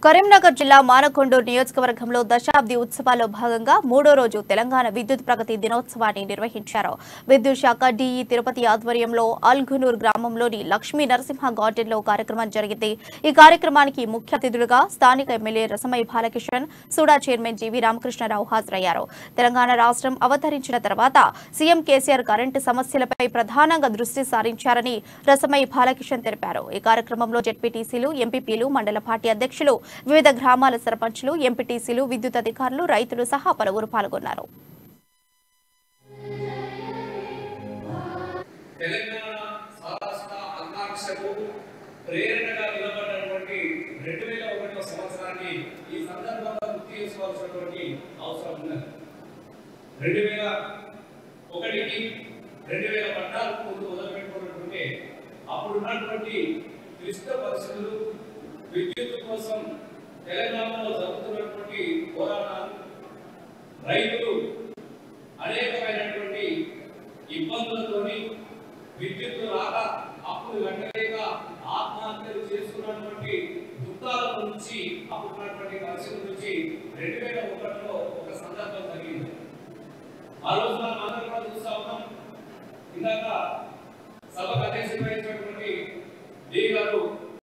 కరీంనగర్ జిల్లా మానకొండూరు నియోజకవర్గంలో దశాబ్ది ఉత్సవాల్లో భాగంగా మూడో రోజు తెలంగాణ విద్యుత్ ప్రగతి దినోత్సవాన్ని నిర్వహించారు. విద్యుత్ శాఖ డిఈ తిరుపతి ఆధ్వర్యంలో అల్గునూర్ గ్రామంలోని లక్ష్మీ నరసింహ గార్డెన్లో కార్యక్రమం జరిగింది. ఈ కార్యక్రమానికి ముఖ్య అతిథులుగా స్థానిక MLA Rasamayi Balakishan, SUDA chairman GV Ramakrishna Rao హాజరయ్యారు. తెలంగాణ రాష్ట్రం అవతరించిన తర్వాత సీఎం కేసీఆర్ కరెంటు సమస్యలపై ప్రధానంగా దృష్టి సారించారని రసమయి బాలకిషన్ తెలిపారు. ఈ కార్యక్రమంలో జెడ్పీటీసీలు, ఎంపీపీలు, మండల పార్టీ అధ్యక్షులు, వివిధ గ్రామాల సర్పంచులు, ఎంపీటీసీలు, విద్యుత్ అధికారులు, రైతులు సహా పలువురు పాల్గొన్నారు. తెలంగాణ సారాష్ట్ర ఆకాంక్షకు ప్రేరణగా నిలబడినటువంటి 2001వ సంవత్సరాన్ని ఈ సందర్భంగా గుర్తు చేసుకోవాల్సినటువంటి అవసరం ఉన్నది. 2001కి 2014 ముందు మొదలుపెట్టుకున్నటువంటి అప్పుడున్నటువంటి క్లిష్ట పరిస్థితులు, విద్యుత్ కోసం తెలంగాణలో జరుగుతున్నటువంటి పోరాటాలు, రైతులు అనేకమైనటువంటి ఇబ్బందులతోని విద్యుత్ రాక అప్పుడు వెంటలేక ఆత్మహత్యలు చేసుకున్నటువంటి దుఃఖాల నుంచి అప్పుడున్నటువంటి పరిస్థితుల నుంచి 2001లో ఒక సందర్భం జరిగింది. ఆ రోజు మనం అందరం కూడా చూస్తా ఉన్నాం. ఇందాక సభకు అధ్యక్షత వహించినటువంటి డి గారు